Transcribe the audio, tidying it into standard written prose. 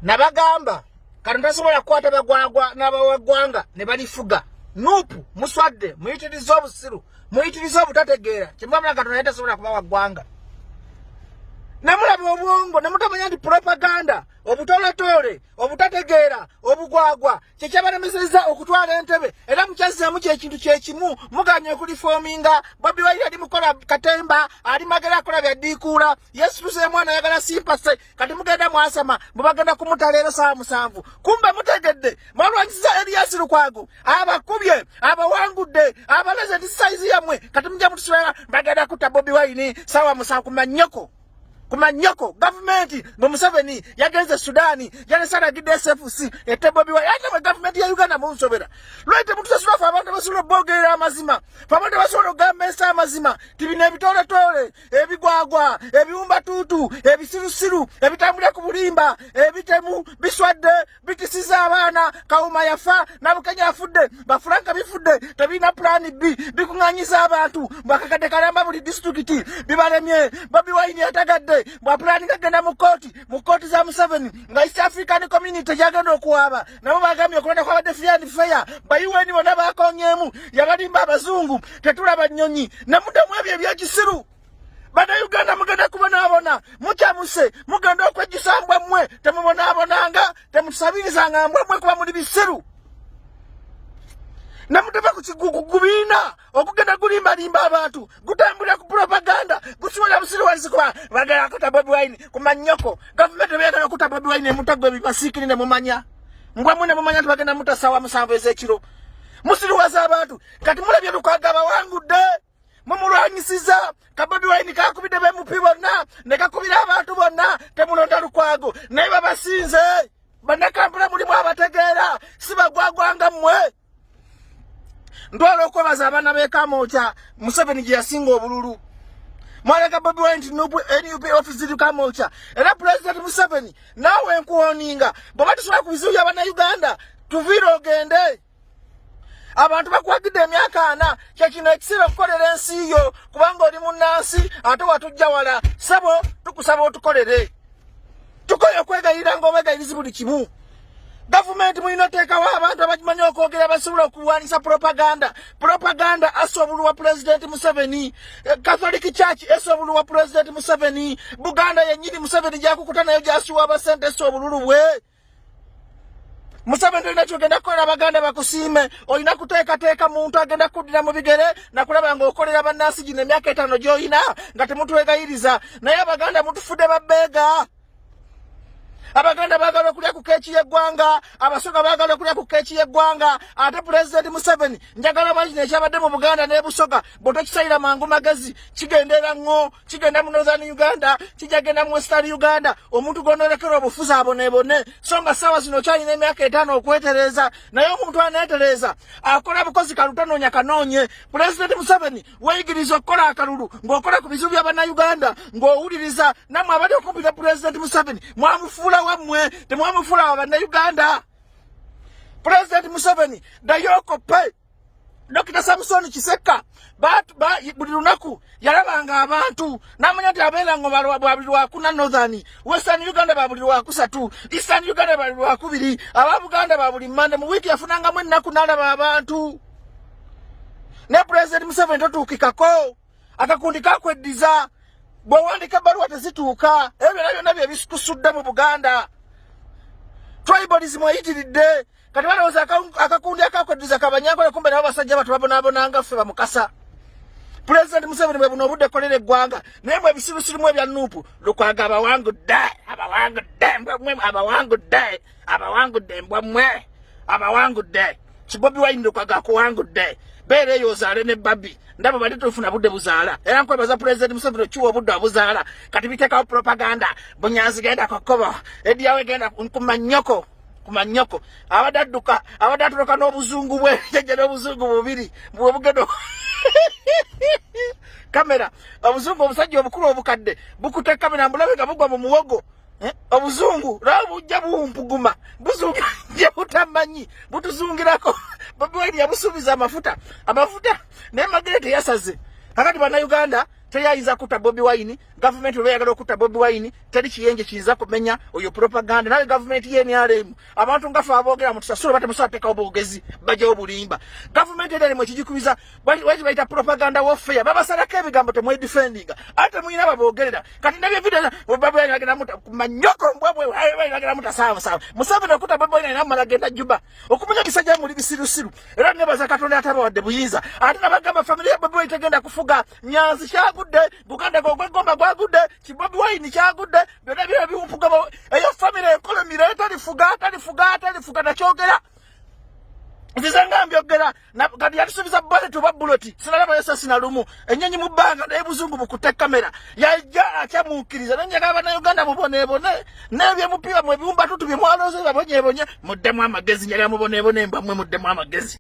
nabagamba kati tasobola kukwata bagwagwa n'abawagwanga ne balifuga nupu muswadde muyitiriza obusiru muyitiriza obutategeera kyemwamala Katonda naye tasobola kuba waggwanga namulaba obwongo namutamanya nti propaganda obutoletole obutategeera obugwagwa kyekyabalemeseza okutwala entebe era mukyazzaamu kyekintu kyekimu muganye okulifoominga Bobi Wine ali mukola katemba ali magera akola byaddiikuula Yesu tuse mwana ayagala simpase kati mugenda mwasama mubagenda kumutaleero saa 7 kumbe mutegedde mwalwanyisiza Elias Lukwago abakubye abawangudde abaleze nti saizi yammwe kati mujja mutusubira bagenda kutta Bobi Wine saa 7 kumanyoko government ngo Museveni yagenze Sudani yanesana gide SFC ete Bobi Wine ate government ya Uganda munsobera lwete mutusasula fa abantu basula bogera amazima fa abantu basula gambesa amazima tibine bitole tole ebigwagwa ebiumba tutu ebisirusiru ebitambula ku bulimba ebitemu biswadde bitisiza abana kauma yafa nabukenya afudde bafranka bifudde tabina plan B bikunganyiza abantu bakakade kalamba buli district bibalemye Bobi Wine yatagadde bwa planning agenda mu koti za Museveni nga East African Community yagenda okuwaba nabo bagambye okulonda kwa defiant fair bayiweni bona bakonyemu yabalimba abazungu tetulaba nnyonyi namudamu ebyo ebyekisiru bana Uganda mugenda kubonabona mukyamuse mugenda okwejjusa mbwa mmwe temubonabonanga temutusabirizanga mbwa mmwe kuba muli bisiru namuteba kukigugubiina okugenda gulimbalimba abantu gutambulira ku propaganda gusiwala busiru wazikuba bagala kuta Bobi Wine kumanyoko government beyagala kuta Bobi Wine mutagwe bipasikiri ne mumanya mbwa mwene mumanya tubagenda mutasawa musanvu ezekiro musiru waza abantu kati mulabye Lukwago wangudde mumulwanyisiza Bobi Wine kakubide bemupi bonna ne kakubira abantu bonna temulonda Lukwago naye babasinze banakampula mulimu abategeera sibagwagwanga mmwe ndwala okwebaza abaana b'Kamwokya Museveni gye yasinga obululu mwaleka Bobi Wine nti NUP office ziri Kamwokya era President Museveni naawe nkuwoninga bw'oba tusobola ku bizibu by'abanna Uganda tuviire ogende abantu bakwagidde emyaka 4 kyekino ekisiba okukolera ensi yo kubanga oli munnansi ate watujja wala sabo tukusaba otukolere tukoye okwegayirira ng'obwegayirizi buli kimu government mulina teekawo abantu abakimanyi okwogera basobola okulwanisa propaganda asobulu wa President Museveni Catholic Church esobulu wa President Museveni Buganda yennyini Museveni gyakukuta nayo gyasuwa abasente esobululu bwe Museveni olina kyogenda kukolera Abaganda bakusiime olina kuteekateeka muntu agenda kuddira mu bigere nakulaba ng'okolera bannansi gino emyaka 5 gy'olina nga temutwegayiriza naye Abaganda mutufudde babbeega Abaganda bagala kulya ku keeki y'eggwanga abasoga bagala kulya ku keeki y'eggwanga ate President Museveni njagala manyi ekyabadde mu Buganda ne Busoga bw'otokisayira mangu magezi kigendera ngo kigenda mu Northern Uganda kijagenda mu Western Uganda omuntu gonolekera obufuzi abonebone so nga ssaawa zino kyalina emyaka 5 okwetereza naye omuntu aneetereza akola bukozi kalutanoonya kanoonye President Museveni weeyigiriza okukola akalulu ng'okola ku bizibu by'abanna Uganda ng'owuliriza nammwe abali okumpita President Museveni mwamufuula wamwe temwamufula abanna Uganda President Museveni dayoko pe Dr. Samson Kiseka buli lunaku yalabanga abantu namanya nti abeera ngo babuli wakuna Northern Western Uganda babuli wakusatu Eastern Uganda babuli wakubiri aba Buganda babuli mmande mu wiki yafunangamu ennaku n'alaba abantu ne President Museveni totuukikako akakundi kakweddiza bw'owandika ebbaluwa tezituuka ebyo byonna bye bitusudde mu Buganda tribalism eyitiridde kati balowooza akakundi akakweddiza kabanyankole kumbe nabo basajja batubabonaabonanga ffe bamukasa President Museveni bwe buno obudde kolera eggwanga naye bwe ebisirusirimu ebya nuupu Lukwago abawangudde mbwa mmwe abawangudde Bobi Wine Lukwago akuwangudde beera eyo ozaale ne Babi ndabo bali tufuna budde buzaala era nkwebaza President Museveni okiwa obudde obuzaala kati biteekawo propaganda Bunyanzi genda kukoba Ediyawe genda kumanyoko abadadduka abadatuloka n'obuzungu bwe jajja n'obuzungu bubiri bwobugendo kamera obuzungu obusajja obukulu obukadde bukute kamera mbulabe nga bugwa mu muwogo obuzungu laba bujja bumpuguma buzungu je butamanyi butuzungirako Bobi Wine yabusuubiza amafuta naye Magreth yasaze kakati bana Uganda teyayinza kutta Bobi Wine. Government olweyagala okutta Bobi Wine teri kiyenje kiyinza kumenya oyo propaganda. Nawe government y'NRM abantu nga fe aboogera mu tusasula batemusobola teekawo boogezi bajjawo bulimba. Government NRM ekigikubiza bwaki bayita propaganda warfare babasalako ebigambo temwedifendinga ate muyina baboogerera kati nabyo video Bobi Wine agenda muta manyoko mbwabwe agenda muta sawa Museveni okutta Bobi Wine namala agenda Juba okumanya kisajja muli bisirusiru era nebaza Katonda atabawadde buyinza ate nabagamba family ya Bobi Wine tegenda kufuga Nyanzi kyagudde Buganda gwegomba gwagudde Bobi Wine kyagudde byonna byo biwumpuga eyo family economy talifuga nakyogera Vizanga mbyogera na kati yatusubiza bullet oba bullet sinalaba yesa sinalumu enyenyi mu bbanga naye buzungu bukute kamera yajja akyamukiriza nanyaga na Uganda mubonebone nebye mupiwa mwe biwumba tutu bye mwaloze babonye muddemu amagezi nyala mubonebone mbamwe muddemu amagezi